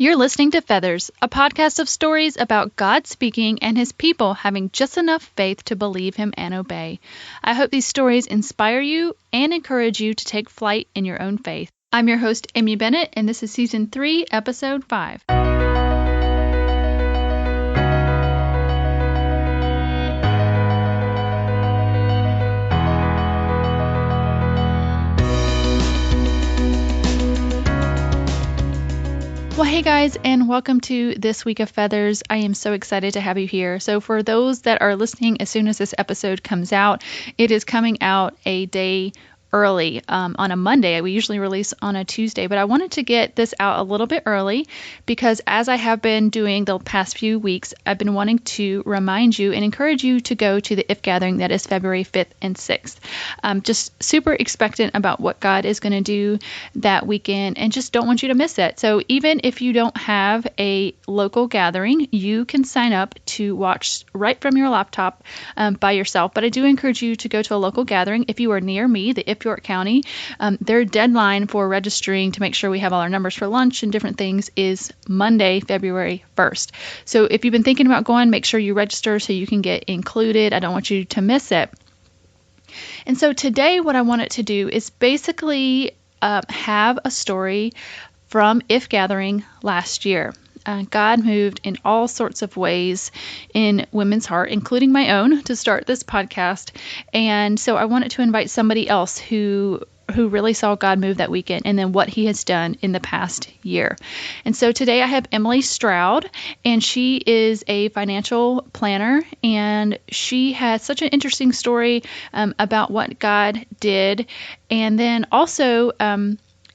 You're listening to Feathers, a podcast of stories about God speaking and his people having just enough faith to believe him and obey. I hope these stories inspire you and encourage you to take flight in your own faith. I'm your host, Amy Bennett, and this is Season 3, Episode 5. Well, hey guys, and welcome to This Week of Feathers. I am so excited to have you here. So for those that are listening as soon as this episode comes out, it is coming out a day early on a Monday. We usually release on a Tuesday, but I wanted to get this out a little bit early because as I have been doing the past few weeks, I've been wanting to remind you and encourage you to go to the IF gathering that is February 5th and 6th. Just super expectant about what God is going to do that weekend and just don't want you to miss it. So even if you don't have a local gathering, you can sign up to watch right from your laptop by yourself. But I do encourage you to go to a local gathering. If you are near me, the IF York County, their deadline for registering to make sure we have all our numbers for lunch and different things is Monday, February 1st. So if you've been thinking about going, make sure you register so you can get included. I don't want you to miss it. And so today what I wanted to do is basically have a story from IF Gathering last year. God moved in all sorts of ways in women's heart, including my own, to start this podcast. And so I wanted to invite somebody else who really saw God move that weekend and then what he has done in the past year. And so today I have Emily Stroud, and she is a financial planner, and she has such an interesting story about what God did. And then also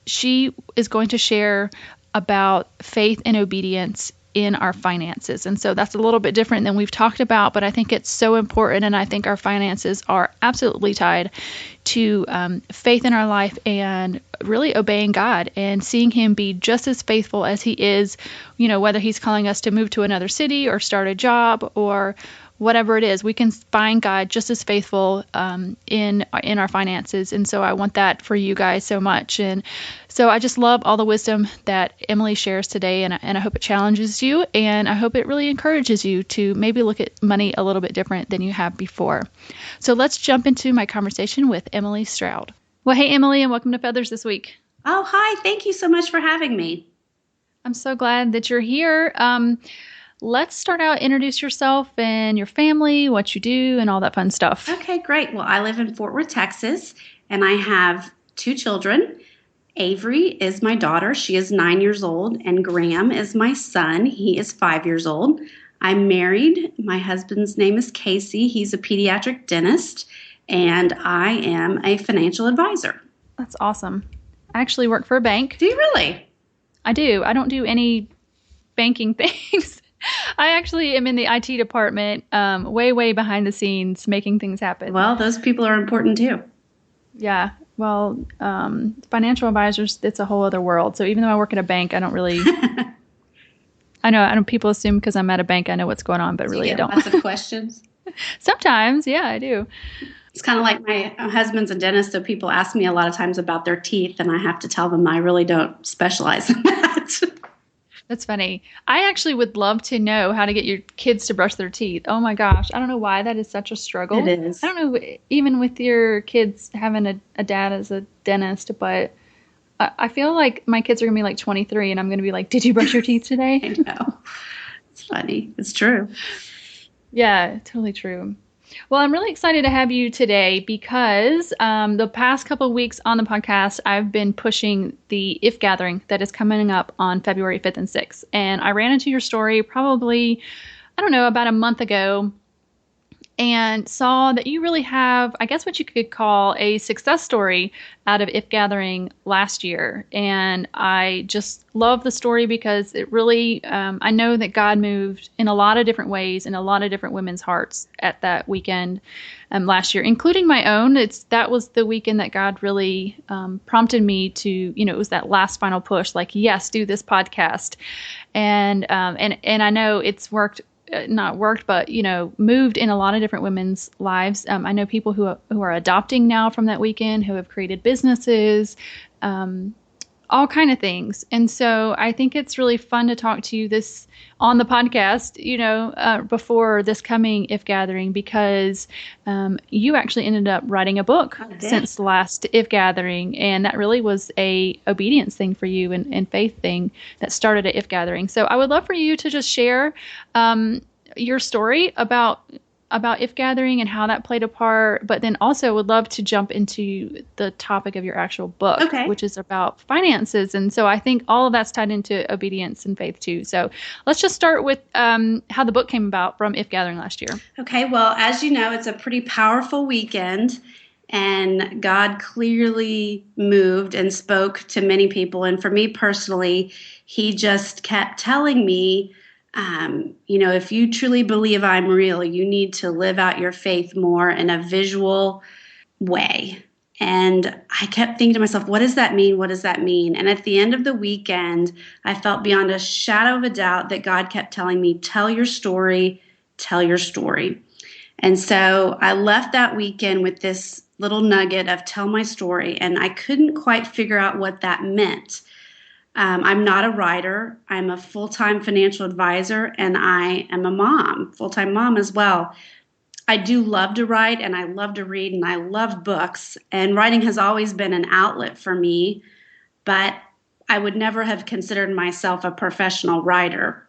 she is going to share about faith and obedience in our finances. And so that's a little bit different than we've talked about, but I think it's so important. And I think our finances are absolutely tied to faith in our life and really obeying God and seeing him be just as faithful as he is, whether he's calling us to move to another city or start a job or whatever it is, we can find God just as faithful in our finances. And so I want that for you guys so much. And so I just love all the wisdom that Emily shares today. And I hope it challenges you. And I hope it really encourages you to maybe look at money a little bit different than you have before. So let's jump into my conversation with Emily Stroud. Well, hey, Emily, and welcome to Feathers this week. Oh, hi. Thank you so much for having me. I'm so glad that you're here. Let's start out, introduce yourself and your family, what you do, and all that fun stuff. Okay, great. Well, I live in Fort Worth, Texas, and I have 2 children. Avery is my daughter. She is 9 years old, and Graham is my son. He is 5 years old. I'm married. My husband's name is Casey. He's a pediatric dentist, and I am a financial advisor. That's awesome. I actually work for a bank. Do you really? I do. I don't do any banking things. I actually am in the IT department, way behind the scenes, making things happen. Well, those people are important too. Yeah. Well, financial advisors, it's a whole other world. So even though I work at a bank, I don't really, I know people assume because I'm at a bank, I know what's going on, but really I don't. Lots of questions. Sometimes. Yeah, I do. It's kind of like my husband's a dentist, so people ask me a lot of times about their teeth, and I have to tell them I really don't specialize in that. That's funny. I actually would love to know how to get your kids to brush their teeth. Oh my gosh. I don't know why that is such a struggle. It is. I don't know, even with your kids having a dad as a dentist, but I feel like my kids are going to be like 23 and I'm going to be like, did you brush your teeth today? I know. It's funny. It's true. Yeah, totally true. Well, I'm really excited to have you today because the past couple of weeks on the podcast, I've been pushing the IF gathering that is coming up on February 5th and 6th. And I ran into your story probably, about a month ago and saw that you really have, I guess what you could call a success story out of IF gathering last year. And I just love the story because it really, I know that God moved in a lot of different ways in a lot of different women's hearts at that weekend last year, including my own. That was the weekend that God really prompted me to, it was that last final push, like, yes, do this podcast. And I know it's moved in a lot of different women's lives. I know people who are adopting now from that weekend, who have created businesses, all kind of things. And so I think it's really fun to talk to you this on the podcast, before this coming If Gathering, because you actually ended up writing a book since the last If Gathering, and that really was a obedience thing for you and faith thing that started at If Gathering. So I would love for you to just share your story about If Gathering and how that played a part, but then also would love to jump into the topic of your actual book, Okay. which is about finances. And so I think all of that's tied into obedience and faith too. So let's just start with how the book came about from If Gathering last year. Okay, well, as you know, it's a pretty powerful weekend, and God clearly moved and spoke to many people. And for me personally, He just kept telling me, if you truly believe I'm real, you need to live out your faith more in a visual way. And I kept thinking to myself, what does that mean? What does that mean? And at the end of the weekend, I felt beyond a shadow of a doubt that God kept telling me, tell your story, tell your story. And so I left that weekend with this little nugget of tell my story, and I couldn't quite figure out what that meant. I'm not a writer. I'm a full-time financial advisor, and I am a mom, full-time mom as well. I do love to write, and I love to read, and I love books, and writing has always been an outlet for me, but I would never have considered myself a professional writer.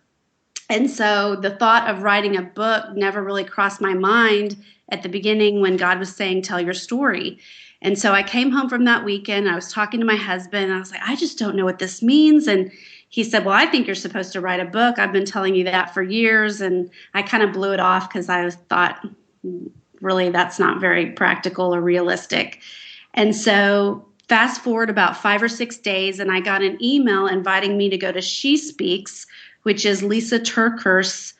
And so the thought of writing a book never really crossed my mind at the beginning when God was saying, tell your story. And so I came home from that weekend. I was talking to my husband, and I was like, I just don't know what this means. And he said, well, I think you're supposed to write a book. I've been telling you that for years. And I kind of blew it off because I thought, really, that's not very practical or realistic. And so fast forward about 5 or 6 days, and I got an email inviting me to go to She Speaks, which is Lisa TerKeurst's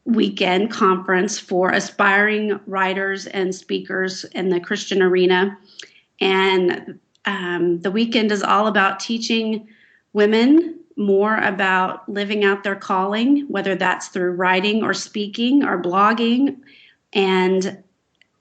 weekend conference for aspiring writers and speakers in the Christian arena. And the weekend is all about teaching women more about living out their calling, whether that's through writing or speaking or blogging. And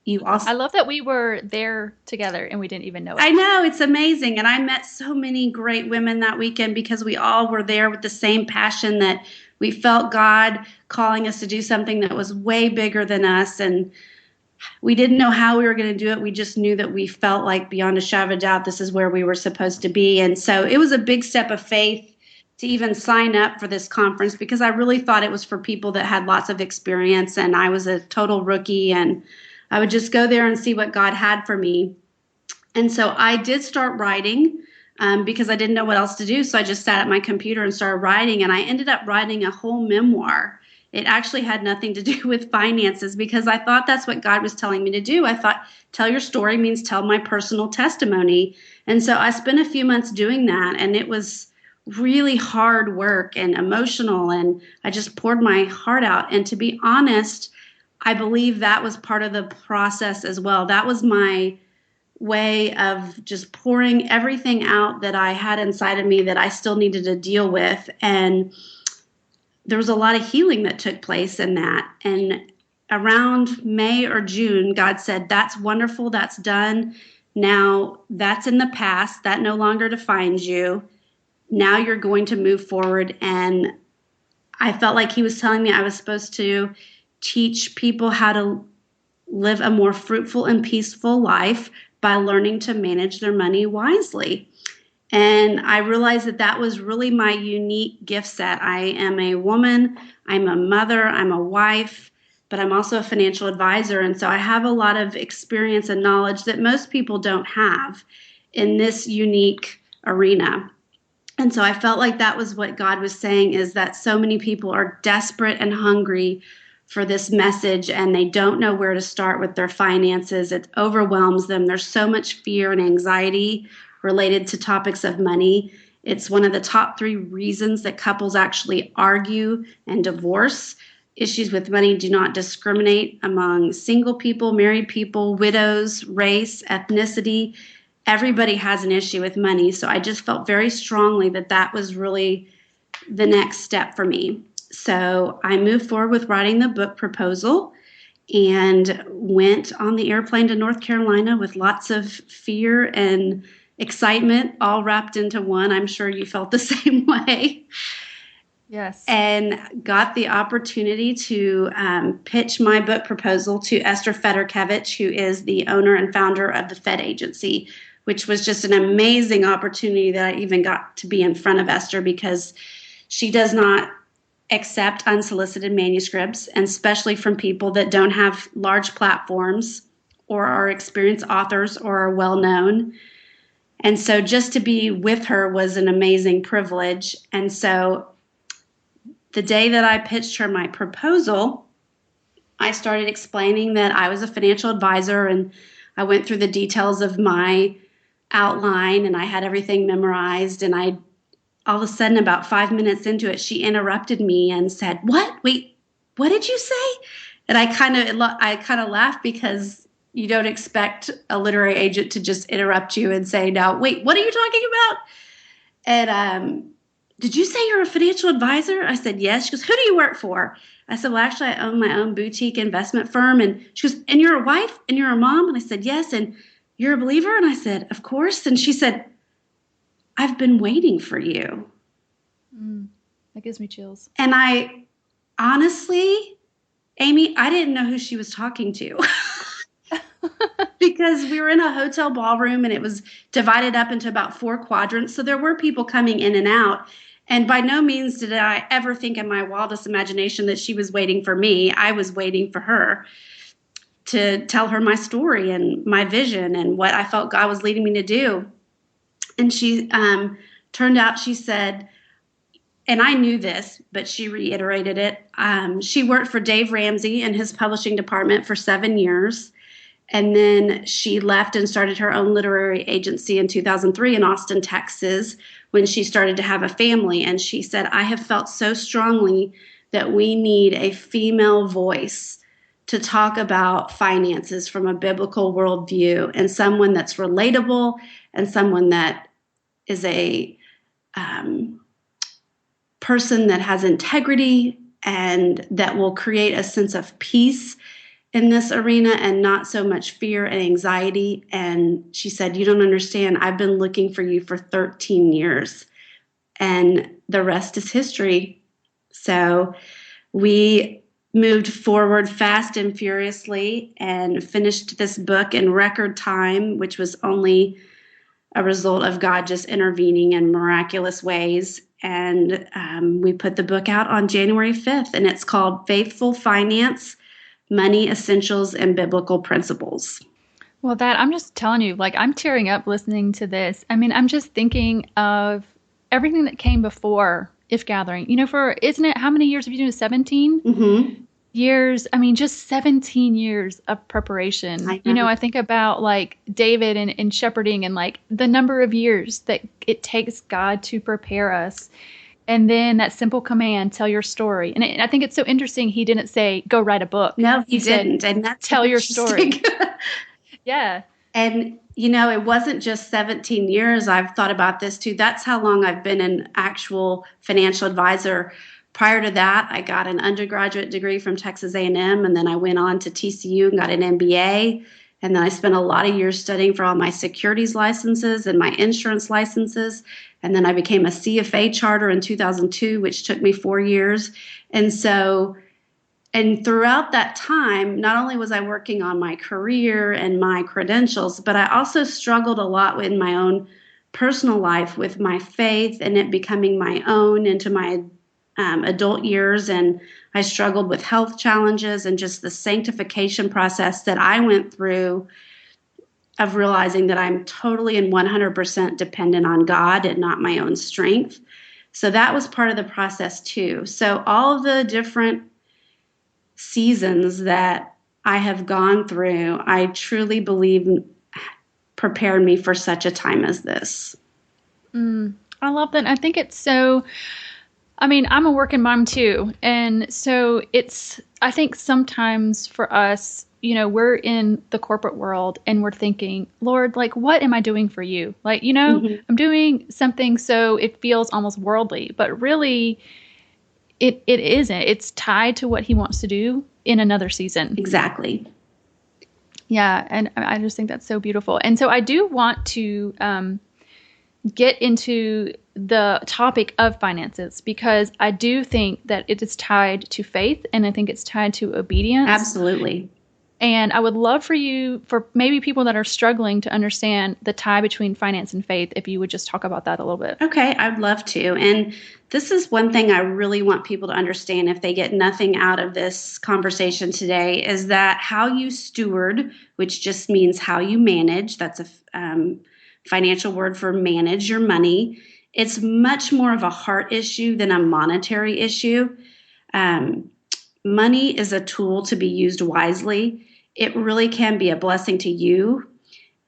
you also, I love that we were there together and we didn't even know it. I know, it's amazing. And I met so many great women that weekend because we all were there with the same passion that we felt God calling us to do something that was way bigger than us. And we didn't know how we were going to do it. We just knew that we felt like beyond a shadow of a doubt, this is where we were supposed to be. And so it was a big step of faith to even sign up for this conference because I really thought it was for people that had lots of experience. And I was a total rookie, and I would just go there and see what God had for me. And so I did start writing because I didn't know what else to do. So I just sat at my computer and started writing, and I ended up writing a whole memoir. It actually had nothing to do with finances because I thought that's what God was telling me to do. I thought tell your story means tell my personal testimony. And so I spent a few months doing that, and it was really hard work and emotional, and I just poured my heart out. And to be honest, I believe that was part of the process as well. That was my way of just pouring everything out that I had inside of me that I still needed to deal with. And there was a lot of healing that took place in that. And around May or June, God said, that's wonderful. That's done. Now that's in the past. That no longer defines you. Now you're going to move forward. And I felt like He was telling me I was supposed to teach people how to live a more fruitful and peaceful life by learning to manage their money wisely. And I realized that that was really my unique gift set. I am a woman, I'm a mother, I'm a wife, but I'm also a financial advisor. And so I have a lot of experience and knowledge that most people don't have in this unique arena. And so I felt like that was what God was saying, is that so many people are desperate and hungry for this message, and they don't know where to start with their finances. It overwhelms them. There's so much fear and anxiety related to topics of money. It's one of the top 3 reasons that couples actually argue and divorce. Issues with money do not discriminate among single people, married people, widows, race, ethnicity. Everybody has an issue with money. So I just felt very strongly that that was really the next step for me. So I moved forward with writing the book proposal and went on the airplane to North Carolina with lots of fear and excitement all wrapped into one. I'm sure you felt the same way. Yes. And got the opportunity to pitch my book proposal to Esther Federkevich, who is the owner and founder of the Fed Agency, which was just an amazing opportunity that I even got to be in front of Esther, because she does not accept unsolicited manuscripts, and especially from people that don't have large platforms or are experienced authors or are well known. And so just to be with her was an amazing privilege. And so the day that I pitched her my proposal, I started explaining that I was a financial advisor, and I went through the details of my outline, and I had everything memorized. And all of a sudden, about 5 minutes into it, she interrupted me and said, "What? Wait, what did you say?" And I kind of laughed, because you don't expect a literary agent to just interrupt you and say, "Now, wait, what are you talking about?" And did you say you're a financial advisor? I said, yes. She goes, who do you work for? I said, well, actually, I own my own boutique investment firm. And she goes, and you're a wife and you're a mom? And I said, yes. And you're a believer? And I said, of course. And she said, I've been waiting for you. That gives me chills. And I honestly, Amy, I didn't know who she was talking to. Because we were in a hotel ballroom, and it was divided up into about 4 quadrants. So there were people coming in and out. And by no means did I ever think in my wildest imagination that she was waiting for me. I was waiting for her to tell her my story and my vision and what I felt God was leading me to do. And she turned out, she said, and I knew this, but she reiterated it. She worked for Dave Ramsey in his publishing department for 7 years. And then she left and started her own literary agency in 2003 in Austin, Texas, when she started to have a family. And she said, I have felt so strongly that we need a female voice to talk about finances from a biblical worldview, and someone that's relatable, and someone that is a person that has integrity and that will create a sense of peace in this arena, and not so much fear and anxiety. And she said, you don't understand. I've been looking for you for 13 years, and the rest is history. So we moved forward fast and furiously and finished this book in record time, which was only a result of God just intervening in miraculous ways. And we put the book out on January 5th, and it's called Faithful Finance: Money Essentials and Biblical Principles. Well, I'm just telling you, like, I'm tearing up listening to this. I mean, I'm just thinking of everything that came before If Gathering. Isn't it, how many years have you done? 17 Mm-hmm. years. I mean, just 17 years of preparation. I think about like David and shepherding, and like the number of years that it takes God to prepare us. And then that simple command, tell your story. And I think it's so interesting. He didn't say, go write a book. No, he didn't. Said, and that's tell your story. Yeah. And, it wasn't just 17 years. I've thought about this too. That's how long I've been an actual financial advisor. Prior to that, I got an undergraduate degree from Texas A&M, and then I went on to TCU and got an MBA. And then I spent a lot of years studying for all my securities licenses and my insurance licenses. And then I became a CFA charter in 2002, which took me 4 years. And throughout that time, not only was I working on my career and my credentials, but I also struggled a lot in my own personal life with my faith and it becoming my own into my adult years. And I struggled with health challenges and just the sanctification process that I went through of realizing that I'm totally and 100% dependent on God and not my own strength. So that was part of the process too. So all of the different seasons that I have gone through, I truly believe prepared me for such a time as this. I love that. I think it's so, I'm a working mom too. And so I think sometimes for us, we're in the corporate world and we're thinking, Lord, like, what am I doing for you? Like, Mm-hmm. I'm doing something so it feels almost worldly, but really it isn't. It's tied to what he wants to do in another season. Exactly. Yeah. And I just think that's so beautiful. And so I do want to get into the topic of finances, because I do think that it is tied to faith, and I think it's tied to obedience. Absolutely. And I would love for you, for maybe people that are struggling to understand the tie between finance and faith, if you would just talk about that a little bit. Okay, I'd love to. And this is one thing I really want people to understand if they get nothing out of this conversation today, is that how you steward, which just means how you manage, that's a financial word for manage your money. It's much more of a heart issue than a monetary issue. Money is a tool to be used wisely. It really can be a blessing to you.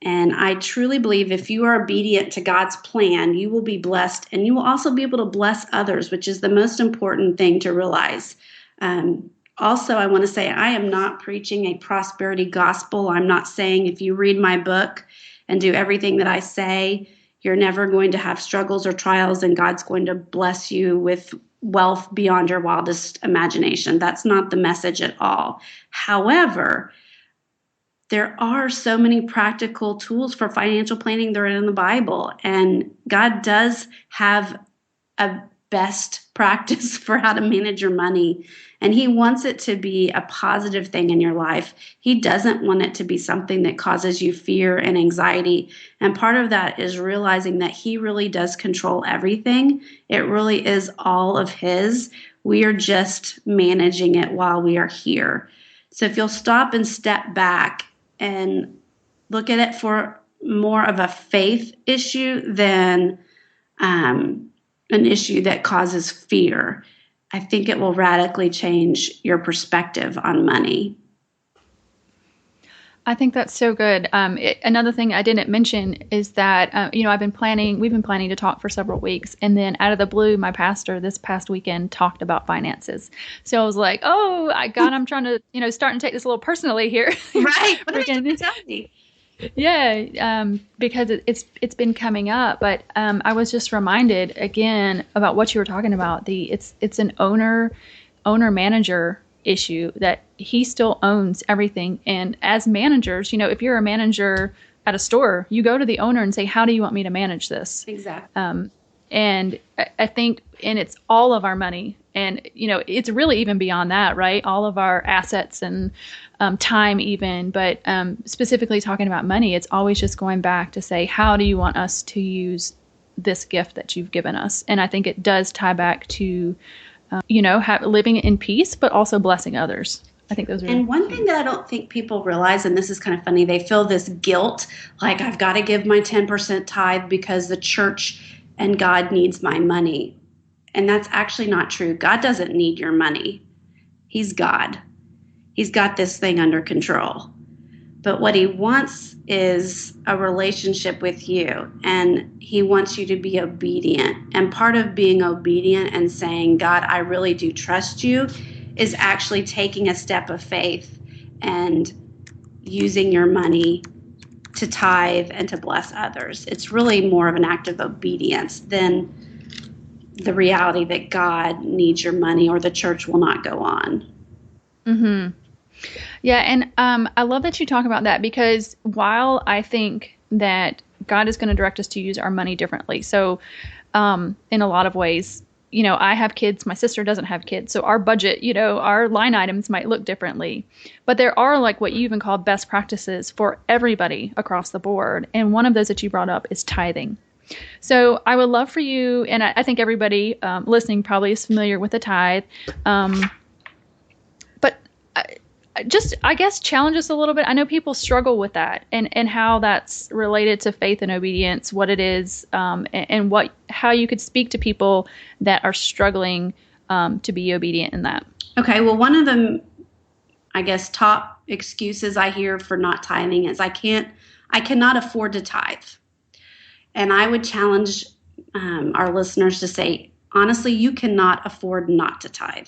And I truly believe if you are obedient to God's plan, you will be blessed, and you will also be able to bless others, which is the most important thing to realize. Also, I want to say I am not preaching a prosperity gospel. I'm not saying if you read my book and do everything that I say, you're never going to have struggles or trials and God's going to bless you with wealth beyond your wildest imagination. That's not the message at all. However, there are so many practical tools for financial planning that are in the Bible, and God does have a best practice for how to manage your money, and He wants it to be a positive thing in your life. He doesn't want it to be something that causes you fear and anxiety, and part of that is realizing that He really does control everything. It really is all of His. We are just managing it while we are here. So if you'll stop and step back and look at it for more of a faith issue than an issue that causes fear, I think it will radically change your perspective on money. I think that's so good. Another thing I didn't mention is that, we've been planning to talk for several weeks. And then out of the blue, my pastor this past weekend talked about finances. So I was like, oh, God, I'm trying to, starting to take this a little personally here. Right. What are you telling me? Yeah, because it's been coming up. But I was just reminded again about what you were talking about. It's an owner manager issue, that he still owns everything. And as managers, if you're a manager at a store, you go to the owner and say, how do you want me to manage this? Exactly. And I think, and it's all of our money. And, it's really even beyond that, right? All of our assets and time even. But specifically talking about money, it's always just going back to say, how do you want us to use this gift that you've given us? And I think it does tie back to living in peace, but also blessing others. I think those are. And one thing that I don't think people realize, and this is kind of funny, they feel this guilt, like I've got to give my 10% tithe because the church and God needs my money. And that's actually not true. God doesn't need your money. He's God. He's got this thing under control. But what He wants is a relationship with you, and He wants you to be obedient. And part of being obedient and saying, God, I really do trust you, is actually taking a step of faith and using your money to tithe and to bless others. It's really more of an act of obedience than the reality that God needs your money or the church will not go on. Mm-hmm. Yeah, and I love that you talk about that, because while I think that God is going to direct us to use our money differently, so in a lot of ways, I have kids, my sister doesn't have kids, so our budget, our line items might look differently. But there are, like what you even call best practices for everybody across the board, and one of those that you brought up is tithing. So I would love for you, and I think everybody listening probably is familiar with the tithe, but I guess challenge us a little bit. I know people struggle with that, and how that's related to faith and obedience, what it is, and how you could speak to people that are struggling to be obedient in that. Okay, well, one of the, I guess, top excuses I hear for not tithing is I cannot afford to tithe. And I would challenge our listeners to say, honestly, you cannot afford not to tithe.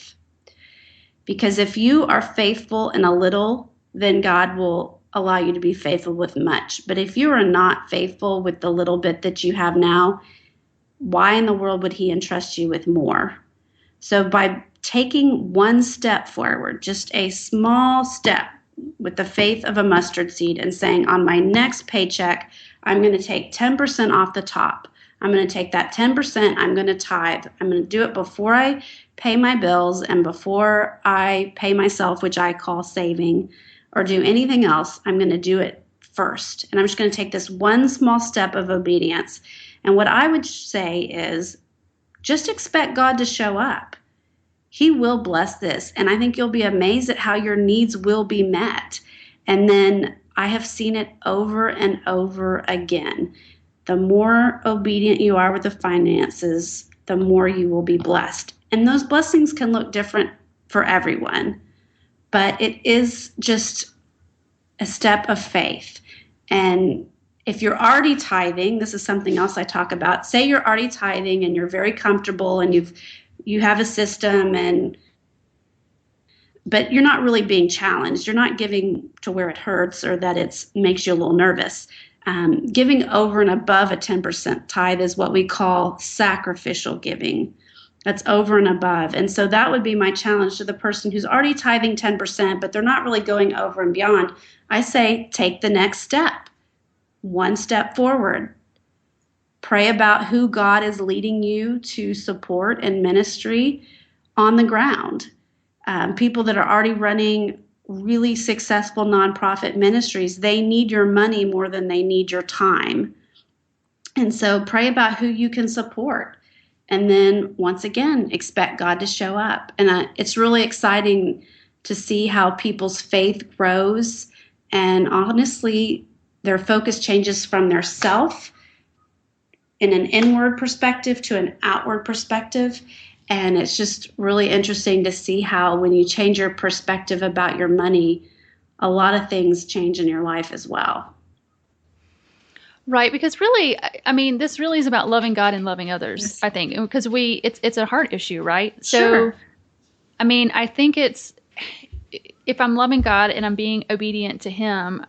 Because if you are faithful in a little, then God will allow you to be faithful with much. But if you are not faithful with the little bit that you have now, why in the world would He entrust you with more? So by taking one step forward, just a small step with the faith of a mustard seed, and saying, on my next paycheck, I'm going to take 10% off the top. I'm going to take that 10%, I'm going to tithe. I'm going to do it before I pay my bills and before I pay myself, which I call saving, or do anything else. I'm going to do it first. And I'm just going to take this one small step of obedience. And what I would say is just expect God to show up. He will bless this. And I think you'll be amazed at how your needs will be met. And then I have seen it over and over again. The more obedient you are with the finances, the more you will be blessed. And those blessings can look different for everyone, but it is just a step of faith. And if you're already tithing, this is something else I talk about. Say you're already tithing and you're very comfortable and you have a system, but you're not really being challenged. You're not giving to where it hurts or that it makes you a little nervous. Giving over and above a 10% tithe is what we call sacrificial giving. That's over and above. And so that would be my challenge to the person who's already tithing 10%, but they're not really going over and beyond. I say, take the next step, one step forward. Pray about who God is leading you to support in ministry on the ground. People that are already running really successful nonprofit ministries, they need your money more than they need your time. And so pray about who you can support. And then once again, expect God to show up. And it's really exciting to see how people's faith grows. And honestly, their focus changes from their self in an inward perspective to an outward perspective. And it's just really interesting to see how when you change your perspective about your money, a lot of things change in your life as well. Right, because really, I mean, this really is about loving God and loving others, Yes. I think, because it's a heart issue, right? Sure. So, I mean, I think if I'm loving God and I'm being obedient to Him,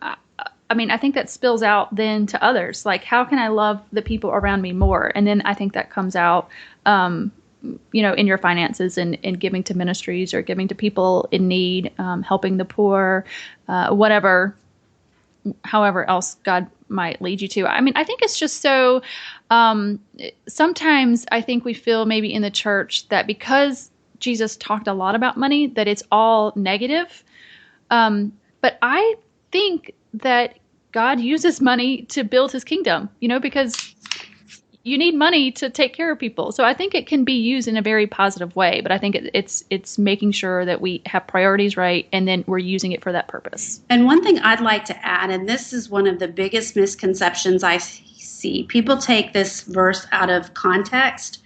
I mean, I think that spills out then to others. Like, how can I love the people around me more? And then I think that comes out, in your finances and giving to ministries or giving to people in need, helping the poor, whatever, however else God might lead you to. I mean, I think it's just so, sometimes I think we feel maybe in the church that because Jesus talked a lot about money, that it's all negative. But I think that God uses money to build His kingdom, because you need money to take care of people. So I think it can be used in a very positive way, but I think it's making sure that we have priorities right, and then we're using it for that purpose. And one thing I'd like to add, and this is one of the biggest misconceptions I see, people take this verse out of context.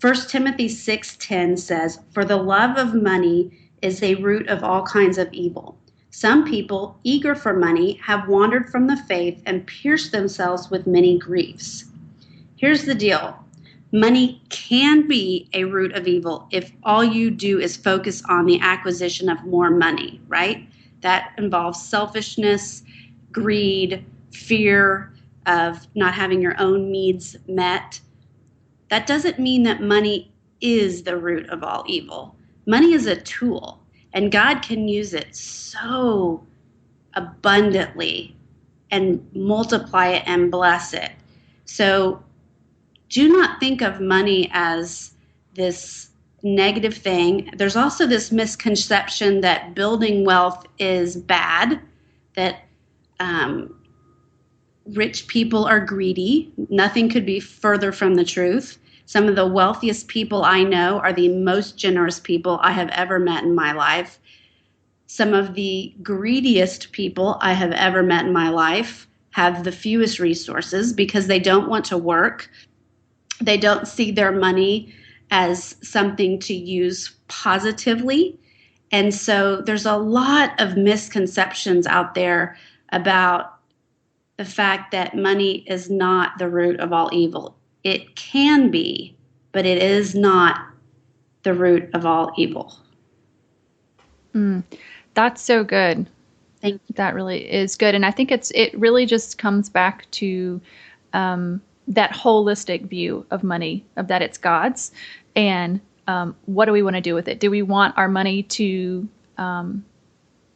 1 Timothy 6:10 says, "For the love of money is a root of all kinds of evil. Some people, eager for money, have wandered from the faith and pierced themselves with many griefs." Here's the deal. Money can be a root of evil if all you do is focus on the acquisition of more money, right? That involves selfishness, greed, fear of not having your own needs met. That doesn't mean that money is the root of all evil. Money is a tool, and God can use it so abundantly and multiply it and bless it. So do not think of money as this negative thing. There's also this misconception that building wealth is bad, that rich people are greedy. Nothing could be further from the truth. Some of the wealthiest people I know are the most generous people I have ever met in my life. Some of the greediest people I have ever met in my life have the fewest resources because they don't want to work. They don't see their money as something to use positively. And so there's a lot of misconceptions out there about the fact that money is not the root of all evil. It can be, but it is not the root of all evil. That's so good. Thank you. That really is good. And I think it really just comes back to that holistic view of money, of that it's God's, and what do we want to do with it? Do we want our money to,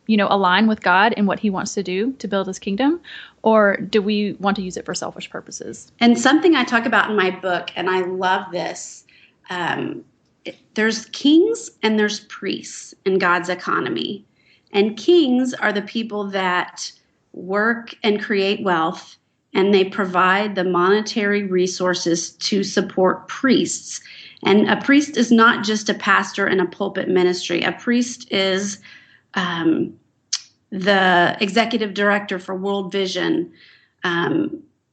align with God and what He wants to do to build His kingdom? or do we want to use it for selfish purposes? And something I talk about in my book, and I love this, there's kings and there's priests in God's economy. And kings are the people that work and create wealth, and they provide the monetary resources to support priests. And a priest is not just a pastor in a pulpit ministry. A priest is the executive director for World Vision,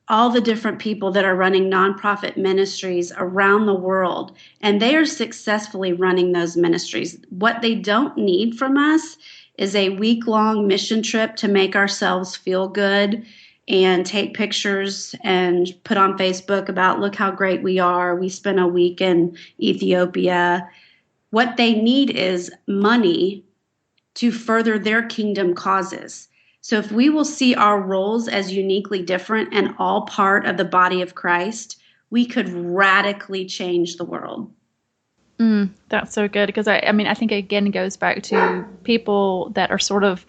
all the different people that are running nonprofit ministries around the world, and they are successfully running those ministries. What they don't need from us is a week-long mission trip to make ourselves feel good and take pictures and put on Facebook about, look how great we are. We spent a week in Ethiopia. What they need is money to further their kingdom causes. So if we will see our roles as uniquely different and all part of the body of Christ, we could radically change the world. That's so good, because I mean, I think again it goes back to people that are sort of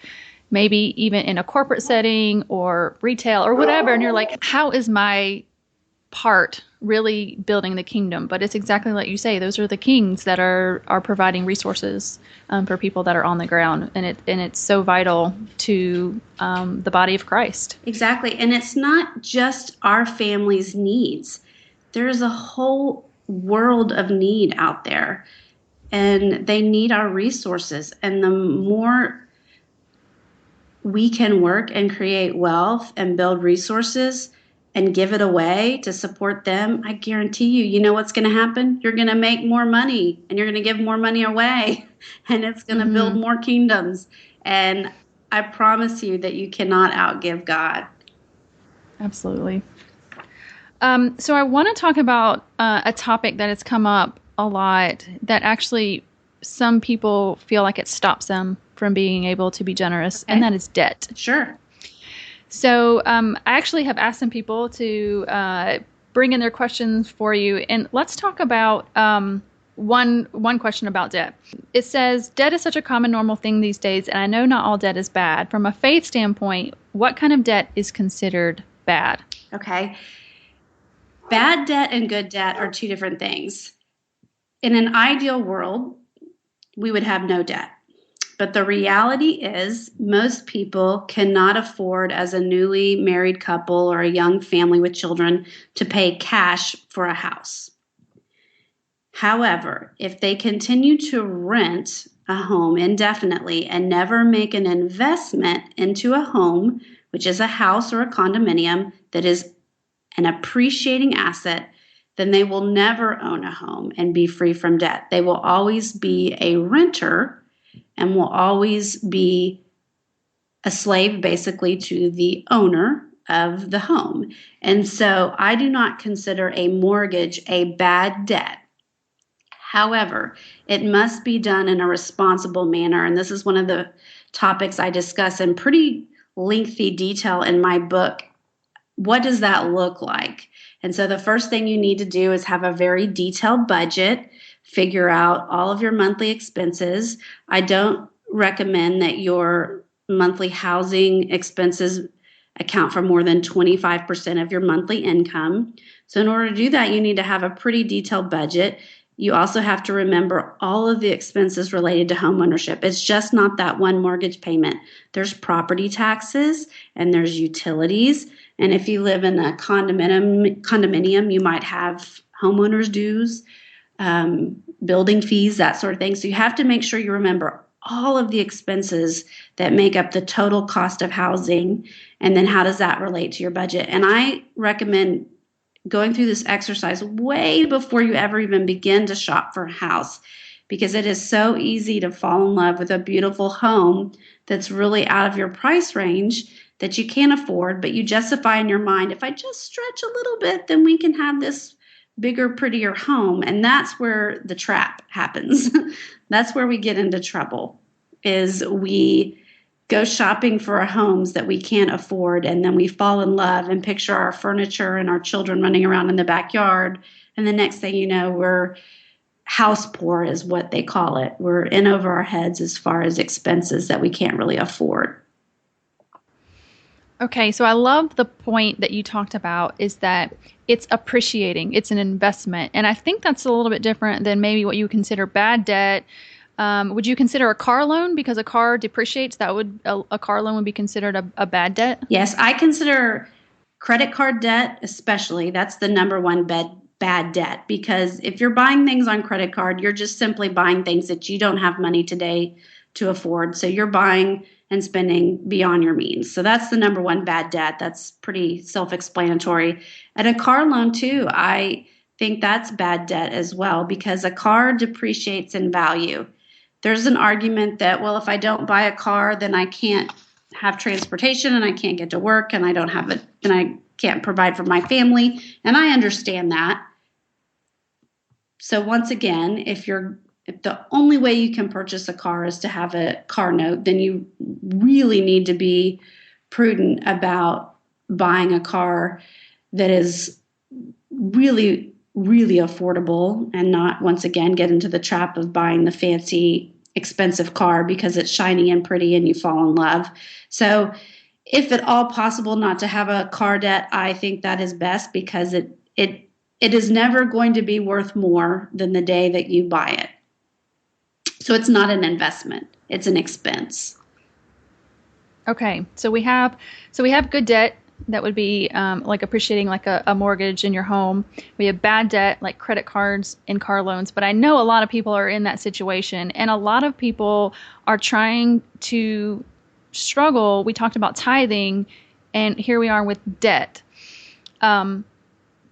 maybe even in a corporate setting or retail or whatever, and you're like, how is my part really building the kingdom? But it's exactly like you say, those are the kings that are providing resources for people that are on the ground, and it's so vital to the body of Christ. Exactly. And it's not just our family's needs. There's a whole world of need out there, and they need our resources. And the more we can work and create wealth and build resources and give it away to support them, I guarantee you know what's going to happen? You're going to make more money, and you're going to give more money away, and it's going to build more kingdoms. And I promise you that you cannot outgive God. Absolutely. So I want to talk about a topic that has come up a lot that actually some people feel like it stops them from being able to be generous, and that is debt. Sure. So I actually have asked some people to bring in their questions for you, and let's talk about one question about debt. It says, debt is such a common, normal thing these days, and I know not all debt is bad. From a faith standpoint, what kind of debt is considered bad? Okay. Bad debt and good debt are two different things. In an ideal world, we would have no debt. But the reality is most people cannot afford, as a newly married couple or a young family with children, to pay cash for a house. However, if they continue to rent a home indefinitely and never make an investment into a home, which is a house or a condominium that is an appreciating asset, then they will never own a home and be free from debt. They will always be a renter and will always be a slave, basically, to the owner of the home. And so I do not consider a mortgage a bad debt. However, it must be done in a responsible manner. And this is one of the topics I discuss in pretty lengthy detail in my book. What does that look like? And so the first thing you need to do is have a very detailed budget, figure out all of your monthly expenses. I don't recommend that your monthly housing expenses account for more than 25% of your monthly income. So in order to do that, you need to have a pretty detailed budget. You also have to remember all of the expenses related to homeownership. It's just not that one mortgage payment. There's property taxes and there's utilities. And if you live in a condominium, you might have homeowners dues, building fees, that sort of thing. So you have to make sure you remember all of the expenses that make up the total cost of housing, and then how does that relate to your budget. And I recommend going through this exercise way before you ever even begin to shop for a house, because it is so easy to fall in love with a beautiful home that's really out of your price range that you can't afford, but you justify in your mind, if I just stretch a little bit, then we can have this bigger, prettier home. And that's where the trap happens. That's where we get into trouble, is we go shopping for homes that we can't afford, and then we fall in love and picture our furniture and our children running around in the backyard. And the next thing you know, we're house poor, is what they call it. We're in over our heads as far as expenses that we can't really afford. Okay, so I love the point that you talked about is that it's appreciating, it's an investment. And I think that's a little bit different than maybe what you would consider bad debt. Would you consider a car loan because a car depreciates? That would a car loan would be considered a bad debt? Yes, I consider credit card debt, especially, that's the number one bad debt, because if you're buying things on credit card, you're just simply buying things that you don't have money today to afford. So you're buying and spending beyond your means. So that's the number one bad debt. That's pretty self-explanatory. And a car loan too, I think that's bad debt as well, because a car depreciates in value. There's an argument that, well, if I don't buy a car, then I can't have transportation and I can't get to work and I don't have it and I can't provide for my family. And I understand that. So once again, if the only way you can purchase a car is to have a car note, then you really need to be prudent about buying a car that is really, really affordable and not, once again, get into the trap of buying the fancy, expensive car because it's shiny and pretty and you fall in love. So if at all possible not to have a car debt, I think that is best, because it is never going to be worth more than the day that you buy it. So it's not an investment, it's an expense. Okay, so we have good debt that would be like appreciating like a mortgage in your home. We have bad debt like credit cards and car loans. But I know a lot of people are in that situation, and a lot of people are trying to struggle. We talked about tithing, and here we are with debt.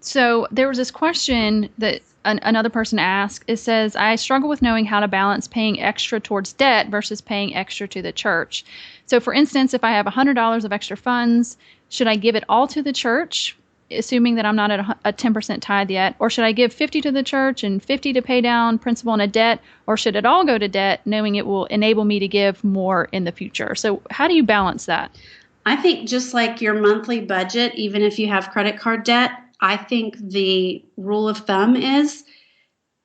So there was this question that another person asked. It says, I struggle with knowing how to balance paying extra towards debt versus paying extra to the church. So for instance, if I have $100 of extra funds, should I give it all to the church, assuming that I'm not at a 10% tithe yet? Or should I give 50 to the church and 50 to pay down principal in a debt? Or should it all go to debt, knowing it will enable me to give more in the future? So how do you balance that? I think just like your monthly budget, even if you have credit card debt, I think the rule of thumb is,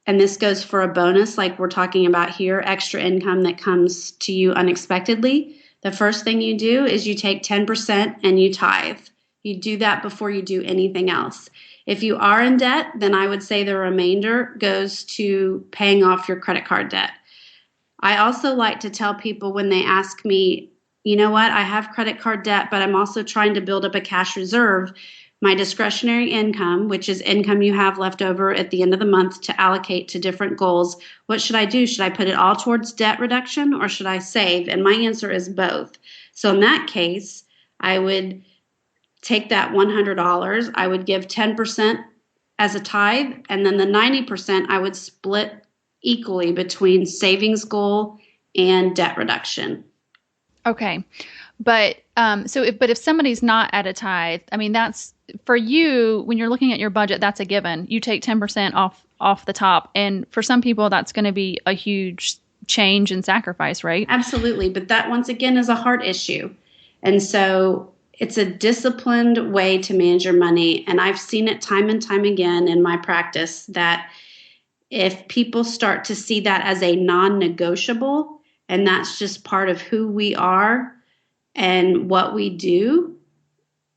and this goes for a bonus like we're talking about here, extra income that comes to you unexpectedly. The first thing you do is you take 10% and you tithe. You do that before you do anything else. If you are in debt, then I would say the remainder goes to paying off your credit card debt. I also like to tell people when they ask me, you know what, I have credit card debt, but I'm also trying to build up a cash reserve. My discretionary income, which is income you have left over at the end of the month to allocate to different goals, what should I do? Should I put it all towards debt reduction or should I save? And my answer is both. So in that case, I would take that $100, I would give 10% as a tithe, and then the 90% I would split equally between savings goal and debt reduction. Okay. But but if somebody's not at a tithe, I mean, that's for you when you're looking at your budget, that's a given. You take 10% off the top. And for some people, that's going to be a huge change and sacrifice, right? Absolutely. But that, once again, is a heart issue. And so it's a disciplined way to manage your money. And I've seen it time and time again in my practice that if people start to see that as a non-negotiable, and that's just part of who we are and what we do,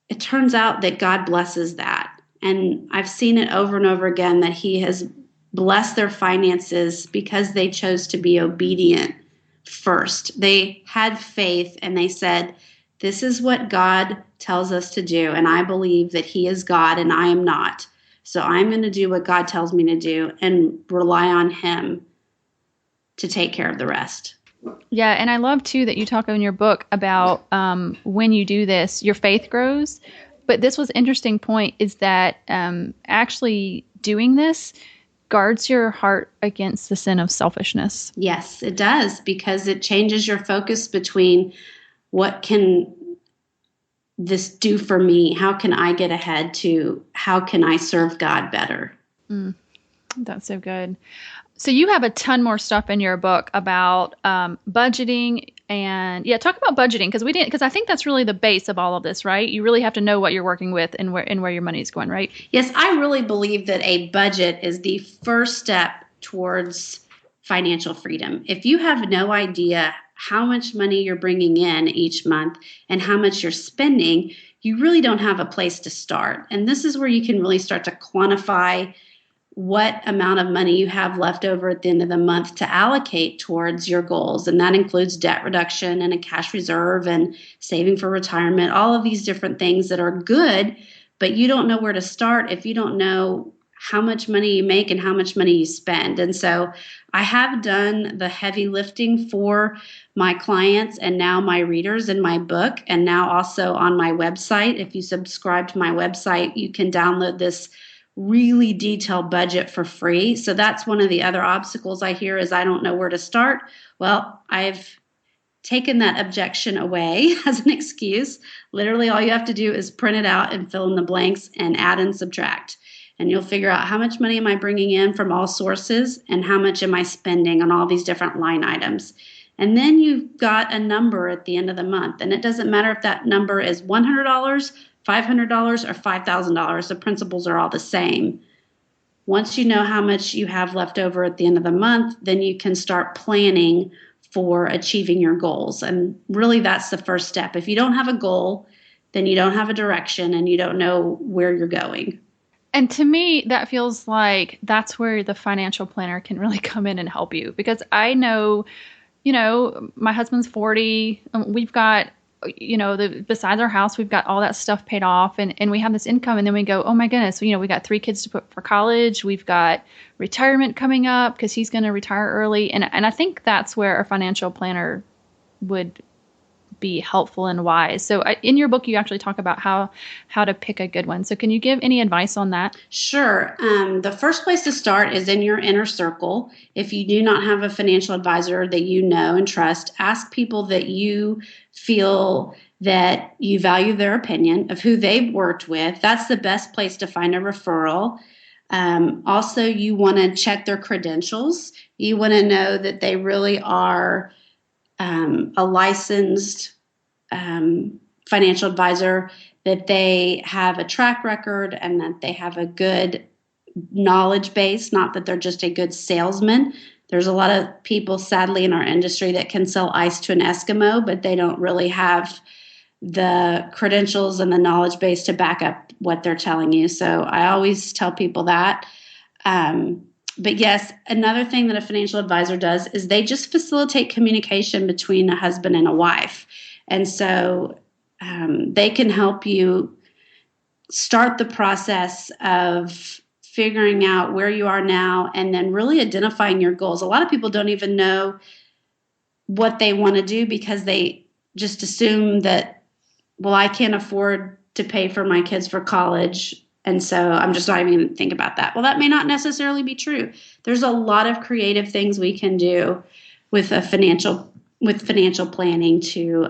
it turns out that God blesses that. And I've seen it over and over again that He has blessed their finances because they chose to be obedient first. They had faith and they said, this is what God tells us to do. And I believe that He is God and I am not. So I'm going to do what God tells me to do and rely on Him to take care of the rest. Yeah, and I love too that you talk in your book about when you do this, your faith grows. But this was an interesting point is that actually doing this guards your heart against the sin of selfishness. Yes, it does, because it changes your focus between what can this do for me? How can I get ahead to how can I serve God better? That's so good. So you have a ton more stuff in your book about budgeting and talk about budgeting because I think that's really the base of all of this, right? You really have to know what you're working with and where your money is going, right? Yes, I really believe that a budget is the first step towards financial freedom. If you have no idea how much money you're bringing in each month and how much you're spending, you really don't have a place to start. And this is where you can really start to quantify what amount of money you have left over at the end of the month to allocate towards your goals. And that includes debt reduction and a cash reserve and saving for retirement, all of these different things that are good, but you don't know where to start if you don't know how much money you make and how much money you spend. And so I have done the heavy lifting for my clients and now my readers in my book, and now also on my website. If you subscribe to my website, you can download this really detailed budget for free. So that's one of the other obstacles I hear is I don't know where to start. Well, I've taken that objection away as an excuse. Literally, all you have to do is print it out and fill in the blanks and add and subtract. And you'll figure out how much money am I bringing in from all sources and how much am I spending on all these different line items. And then you've got a number at the end of the month. And it doesn't matter if that number is $100, $500, or $5,000. The principles are all the same. Once you know how much you have left over at the end of the month, then you can start planning for achieving your goals. And really, that's the first step. If you don't have a goal, then you don't have a direction and you don't know where you're going. And to me, that feels like that's where the financial planner can really come in and help you. Because I know, my husband's 40. We've got, besides our house, we've got all that stuff paid off, and we have this income. And then we go, oh my goodness, we got 3 kids to put for college. We've got retirement coming up because he's going to retire early. And I think that's where a financial planner would be helpful and wise. So in your book, you actually talk about how to pick a good one. So can you give any advice on that? Sure. The first place to start is in your inner circle. If you do not have a financial advisor that you know and trust, ask people that you feel that you value their opinion of who they've worked with. That's the best place to find a referral. Also, you want to check their credentials. You want to know that they really are a licensed financial advisor, that they have a track record and that they have a good knowledge base, not that they're just a good salesman. There's a lot of people, sadly, in our industry that can sell ice to an Eskimo, but they don't really have the credentials and the knowledge base to back up what they're telling you. So I always tell people that. But yes, another thing that a financial advisor does is they just facilitate communication between a husband and a wife. And so they can help you start the process of figuring out where you are now and then really identifying your goals. A lot of people don't even know what they want to do because they just assume that, well, I can't afford to pay for my kids for college, and so I'm just not even going to think about that. Well, that may not necessarily be true. There's a lot of creative things we can do with financial planning to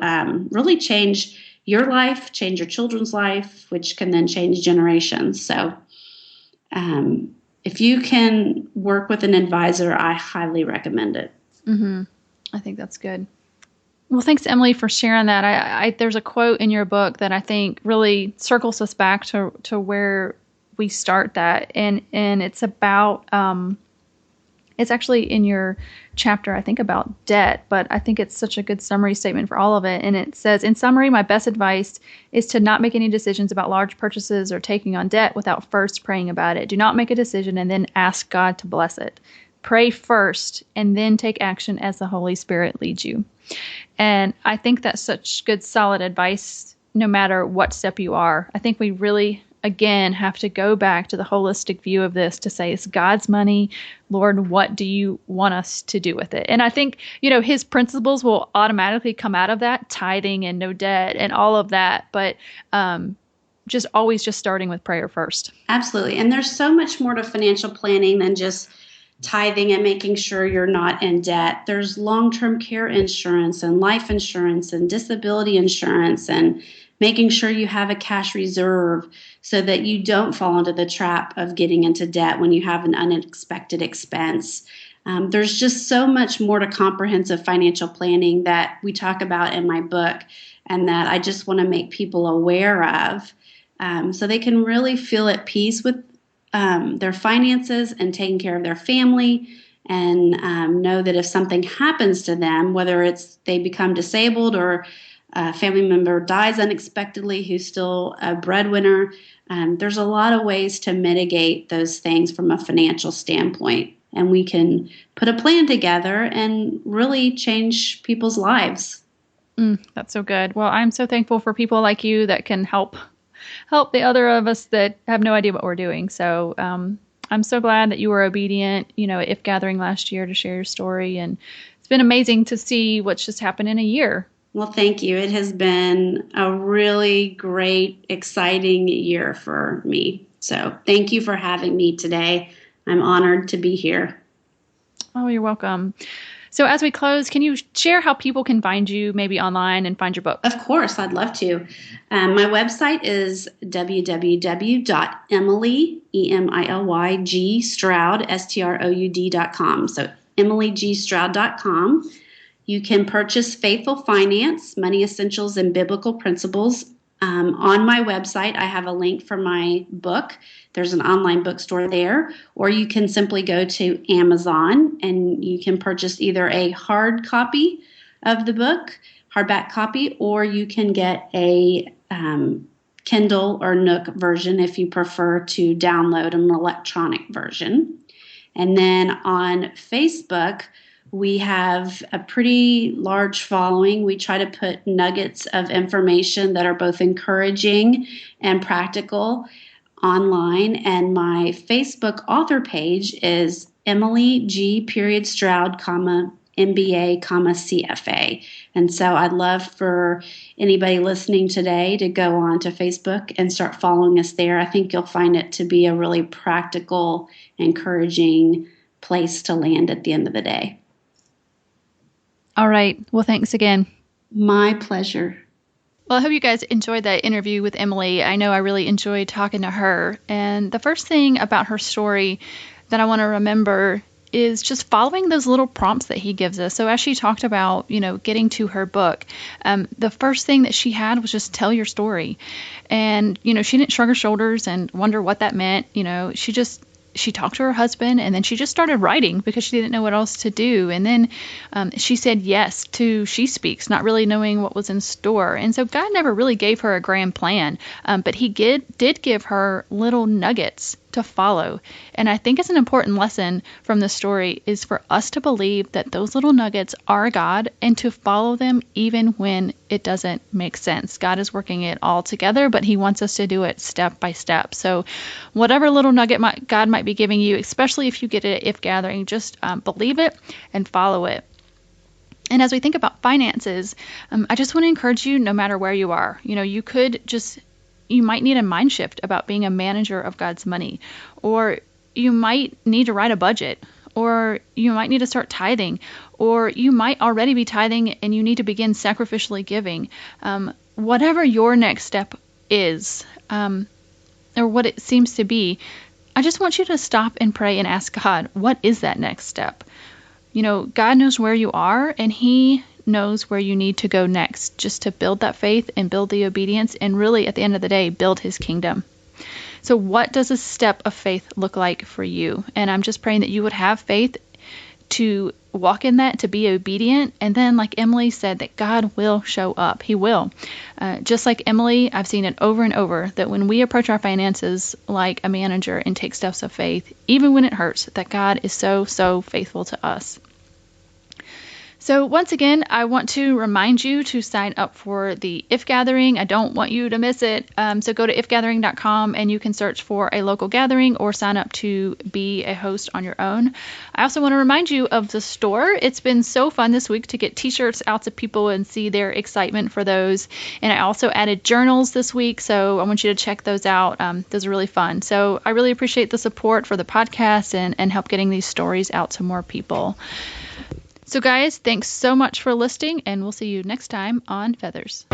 really change your life, change your children's life, which can then change generations. So if you can work with an advisor, I highly recommend it. Mm-hmm. I think that's good. Well, thanks, Emily, for sharing that. There's a quote in your book that I think really circles us back to where we start that. And it's about, it's actually in your chapter, I think, about debt, but I think it's such a good summary statement for all of it. And it says, in summary, my best advice is to not make any decisions about large purchases or taking on debt without first praying about it. Do not make a decision and then ask God to bless it. Pray first and then take action as the Holy Spirit leads you. And I think that's such good, solid advice, no matter what step you are. I think we really, again, have to go back to the holistic view of this to say, it's God's money. Lord, what do you want us to do with it? And I think, his principles will automatically come out of that, tithing and no debt and all of that. But just always just starting with prayer first. Absolutely. And there's so much more to financial planning than just tithing and making sure you're not in debt. There's long-term care insurance and life insurance and disability insurance and making sure you have a cash reserve so that you don't fall into the trap of getting into debt when you have an unexpected expense. There's just so much more to comprehensive financial planning that we talk about in my book and that I just want to make people aware of so they can really feel at peace with their finances and taking care of their family and know that if something happens to them, whether it's they become disabled or a family member dies unexpectedly who's still a breadwinner, there's a lot of ways to mitigate those things from a financial standpoint. And we can put a plan together and really change people's lives. That's so good. Well, I'm so thankful for people like you that can help the other of us that have no idea what we're doing. So I'm so glad that you were obedient, at If Gathering last year to share your story. And it's been amazing to see what's just happened in a year. Well, thank you. It has been a really great, exciting year for me. So thank you for having me today. I'm honored to be here. Oh, you're welcome. So as we close, can you share how people can find you maybe online and find your book? Of course, I'd love to. My website is www.emily, E-M-I-L-Y-G, Stroud, S-T-R-O-U-D.com. So emilygStroud.com. You can purchase Faithful Finance, Money Essentials and Biblical Principles. On my website, I have a link for my book. There's an online bookstore there, or you can simply go to Amazon and you can purchase either a hard copy of the book, hardback copy, or you can get a Kindle or Nook version if you prefer to download an electronic version. And then on Facebook, we have a pretty large following. We try to put nuggets of information that are both encouraging and practical online. And my Facebook author page is Emily G. Stroud, MBA, CFA. And so I'd love for anybody listening today to go on to Facebook and start following us there. I think you'll find it to be a really practical, encouraging place to land at the end of the day. All right. Well, thanks again. My pleasure. Well, I hope you guys enjoyed that interview with Emily. I know I really enjoyed talking to her. And the first thing about her story that I want to remember is just following those little prompts that he gives us. So as she talked about, getting to her book, the first thing that she had was just tell your story. And, she didn't shrug her shoulders and wonder what that meant. She talked to her husband, and then she just started writing because she didn't know what else to do. And then she said yes to She Speaks, not really knowing what was in store. And so God never really gave her a grand plan, but he did give her little nuggets to follow. And I think it's an important lesson from the story is for us to believe that those little nuggets are God and to follow them even when it doesn't make sense. God is working it all together, but he wants us to do it step by step. So whatever little nugget God might be giving you, especially if you get it at If Gathering, just believe it and follow it. And as we think about finances, I just want to encourage you, no matter where you are, you might need a mind shift about being a manager of God's money, or you might need to write a budget, or you might need to start tithing, or you might already be tithing and you need to begin sacrificially giving. Whatever your next step is, or what it seems to be, I just want you to stop and pray and ask God, what is that next step? God knows where you are, and he knows where you need to go next, just to build that faith and build the obedience and really, at the end of the day, build his kingdom. So what does a step of faith look like for you? And I'm just praying that you would have faith to walk in that, to be obedient. And then, like Emily said, that God will show up. He will. Just like Emily, I've seen it over and over that when we approach our finances like a manager and take steps of faith, even when it hurts, that God is so, so faithful to us. So once again, I want to remind you to sign up for the If Gathering. I don't want you to miss it. So go to ifgathering.com and you can search for a local gathering or sign up to be a host on your own. I also want to remind you of the store. It's been so fun this week to get t-shirts out to people and see their excitement for those. And I also added journals this week, so I want you to check those out. Those are really fun. So I really appreciate the support for the podcast and help getting these stories out to more people. So guys, thanks so much for listening, and we'll see you next time on Feathers.